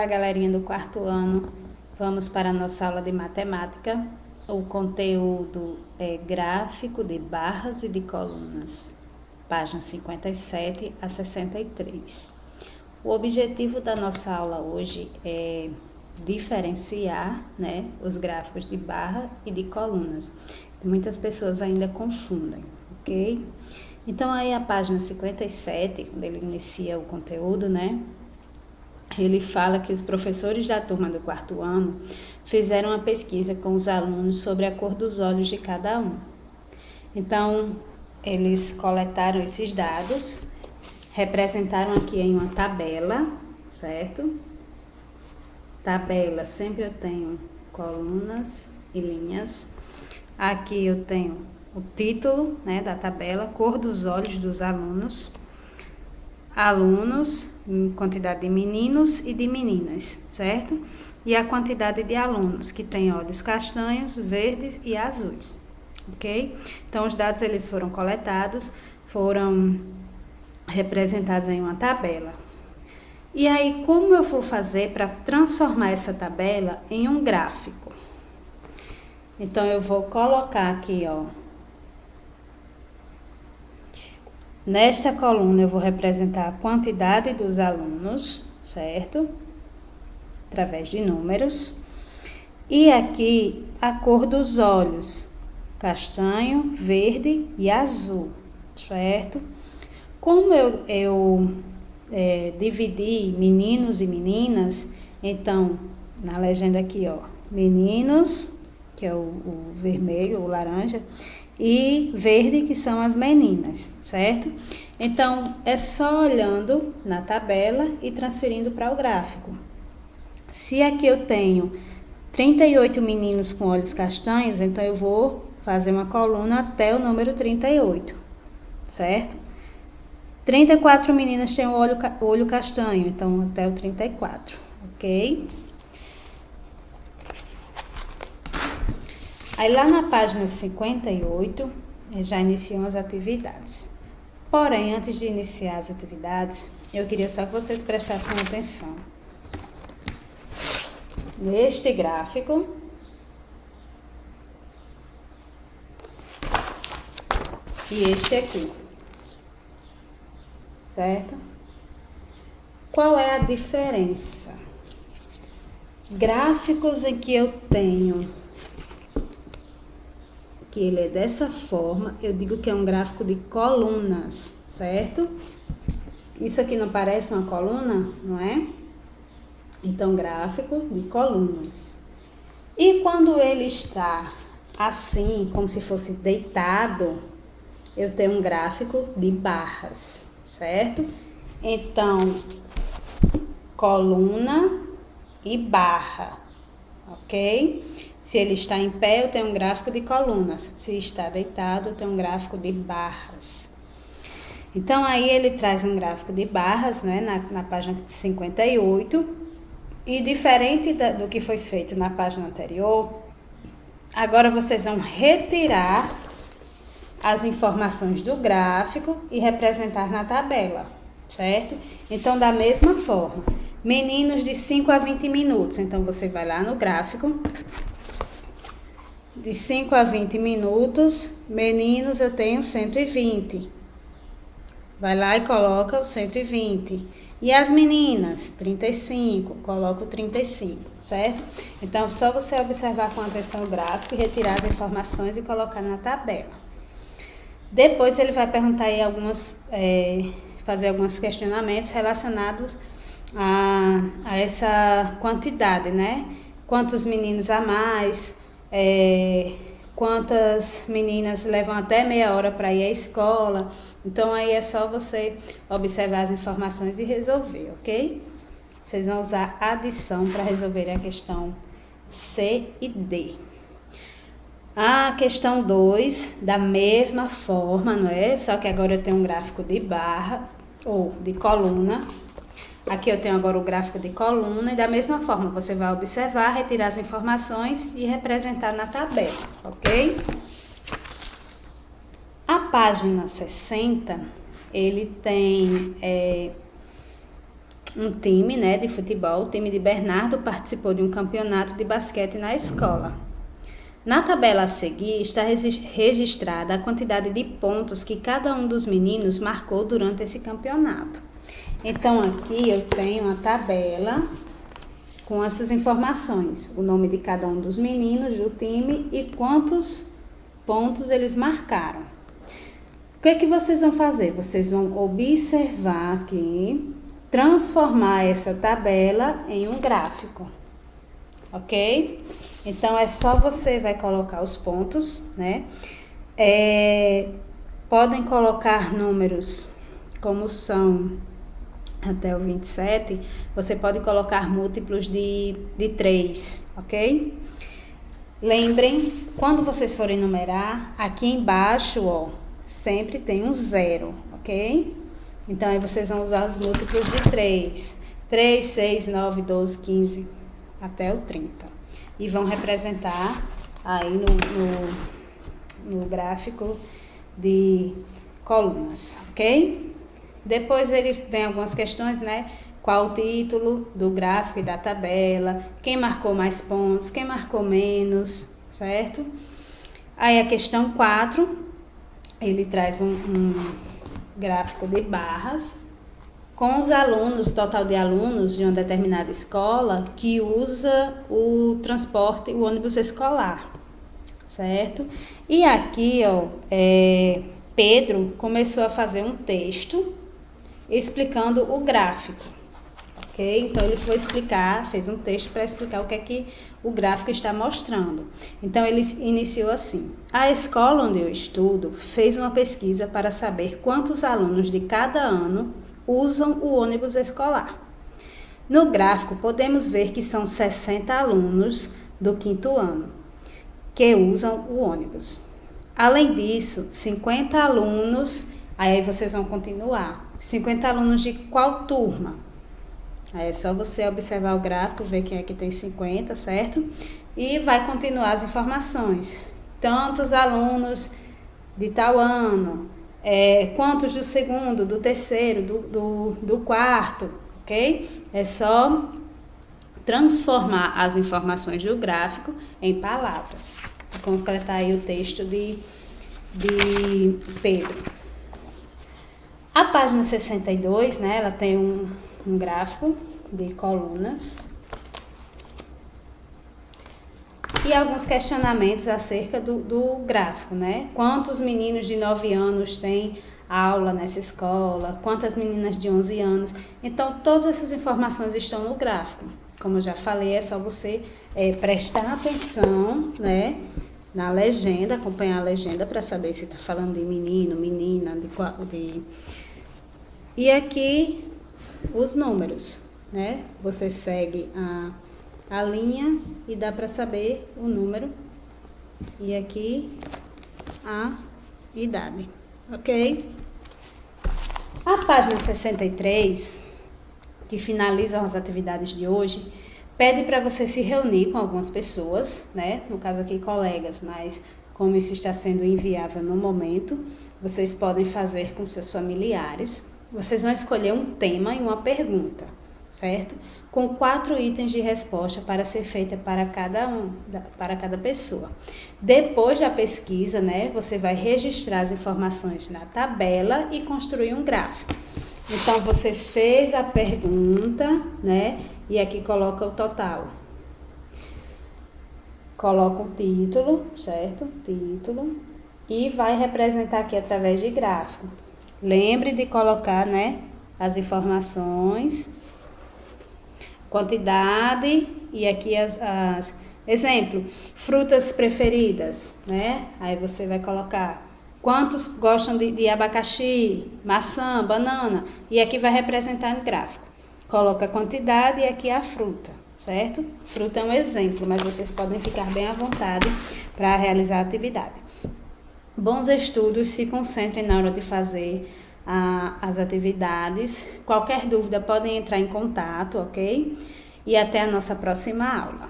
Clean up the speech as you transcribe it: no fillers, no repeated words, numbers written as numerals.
Olá, galerinha do quarto ano. Vamos para a nossa aula de matemática. O conteúdo é gráfico de barras e de colunas, páginas 57 a 63. O objetivo da nossa aula hoje é diferenciar, os gráficos de barra e de colunas. Muitas pessoas ainda confundem, ok? Então, aí a página 57, quando ele inicia o conteúdo, ele fala que os professores da turma do quarto ano fizeram uma pesquisa com os alunos sobre a cor dos olhos de cada um. Então, eles coletaram esses dados, representaram aqui em uma tabela, certo? Tabela, sempre eu tenho colunas e linhas. Aqui eu tenho o título, da tabela, cor dos olhos dos alunos. Alunos, em quantidade de meninos e de meninas, certo? E a quantidade de alunos, que tem olhos castanhos, verdes e azuis, ok? Então, os dados eles foram coletados, foram representados em uma tabela. E aí, como eu vou fazer para transformar essa tabela em um gráfico? Então, eu vou colocar aqui, nesta coluna eu vou representar a quantidade dos alunos, certo? Através de números. E aqui a cor dos olhos, castanho, verde e azul, certo? Como eu dividi meninos e meninas, então na legenda aqui, meninos, que é o vermelho, o laranja, e verde, que são as meninas, certo? Então, é só olhando na tabela e transferindo para o gráfico. Se aqui eu tenho 38 meninos com olhos castanhos, então eu vou fazer uma coluna até o número 38, certo? 34 meninas têm o olho castanho, então até o 34, ok? Aí lá na página 58, já iniciam as atividades. Porém, antes de iniciar as atividades, eu queria só que vocês prestassem atenção neste gráfico e este aqui, certo? Qual é a diferença? Gráficos em que eu tenho que ele é dessa forma, eu digo que é um gráfico de colunas, certo? Isso aqui não parece uma coluna, não é? Então, gráfico de colunas. E quando ele está assim, como se fosse deitado, eu tenho um gráfico de barras, certo? Então, coluna e barra, ok? Se ele está em pé, eu tenho um gráfico de colunas. Se está deitado, eu tenho um gráfico de barras. Então, aí ele traz um gráfico de barras, na página 58. E diferente do que foi feito na página anterior, agora vocês vão retirar as informações do gráfico e representar na tabela, certo? Então, da mesma forma, meninos de 5 a 20 minutos. Então, você vai lá no gráfico. De 5 a 20 minutos, meninos eu tenho 120. Vai lá e coloca o 120. E as meninas, 35, coloca o 35, certo? Então, só você observar com atenção o gráfico e retirar as informações e colocar na tabela. Depois ele vai perguntar aí fazer alguns questionamentos relacionados a essa quantidade, Quantos meninos a mais, quantas meninas levam até meia hora para ir à escola. Então, aí é só você observar as informações e resolver, ok? Vocês vão usar adição para resolver a questão C e D. A questão 2, da mesma forma, Só que agora eu tenho um gráfico de barras, ou de coluna. Aqui eu tenho agora o gráfico de coluna e da mesma forma você vai observar, retirar as informações e representar na tabela, ok? A página 60, ele tem um time, né, de futebol. O time de Bernardo participou de um campeonato de basquete na escola. Na tabela a seguir está registrada a quantidade de pontos que cada um dos meninos marcou durante esse campeonato. Então, aqui eu tenho uma tabela com essas informações, o nome de cada um dos meninos do time e quantos pontos eles marcaram. O que é que vocês vão fazer? Vocês vão observar aqui, transformar essa tabela em um gráfico, ok? Então, é só você vai colocar os pontos, né? Podem colocar números como são até o 27, você pode colocar múltiplos de 3, ok? Lembrem, quando vocês forem numerar, aqui embaixo, ó, sempre tem um 0, ok? Então, aí vocês vão usar os múltiplos de 3. 3, 6, 9, 12, 15, até o 30. E vão representar aí no gráfico de colunas, ok? Depois ele vem algumas questões, né? Qual o título do gráfico e da tabela, quem marcou mais pontos, quem marcou menos, certo? Aí a questão 4, ele traz um gráfico de barras com os alunos, total de alunos de uma determinada escola que usa o transporte, o ônibus escolar, certo? E aqui, ó, Pedro começou a fazer um texto explicando o gráfico, ok? Então, ele foi explicar, fez um texto para explicar o que é que o gráfico está mostrando. Então, ele iniciou assim: a escola onde eu estudo fez uma pesquisa para saber quantos alunos de cada ano usam o ônibus escolar. No gráfico, podemos ver que são 60 alunos do 5º ano que usam o ônibus. Além disso, 50 alunos, aí vocês vão continuar. 50 alunos de qual turma? Aí é só você observar o gráfico, ver quem é que tem 50, certo? E vai continuar as informações. Tantos alunos de tal ano, quantos do 2º, do 3º, do 4º, ok? É só transformar as informações do gráfico em palavras. Vou completar aí o texto de Pedro. A página 62, né, ela tem um gráfico de colunas e alguns questionamentos acerca do gráfico, né? Quantos meninos de 9 anos têm aula nessa escola? Quantas meninas de 11 anos? Então, todas essas informações estão no gráfico. Como eu já falei, é só você prestar atenção, né, na legenda, acompanhar a legenda para saber se está falando de menino, menina, E aqui os números, né? Você segue a linha e dá para saber o número. E aqui a idade, ok? A página 63, que finaliza as atividades de hoje, pede para você se reunir com algumas pessoas, né? No caso aqui, colegas, mas como isso está sendo inviável no momento, vocês podem fazer com seus familiares. Vocês vão escolher um tema e uma pergunta, certo? Com 4 itens de resposta para ser feita para cada pessoa. Depois da pesquisa, né? Você vai registrar as informações na tabela e construir um gráfico. Então, você fez a pergunta, né? E aqui coloca o total. Coloca o título, certo? Título. E vai representar aqui através de gráfico. Lembre de colocar, né, as informações, quantidade e aqui exemplo, frutas preferidas, né? Aí você vai colocar quantos gostam de abacaxi, maçã, banana, e aqui vai representar no gráfico. Coloca a quantidade e aqui a fruta, certo? Fruta é um exemplo, mas vocês podem ficar bem à vontade para realizar a atividade. Bons estudos, se concentrem na hora de fazer as atividades. Qualquer dúvida podem entrar em contato, ok? E até a nossa próxima aula.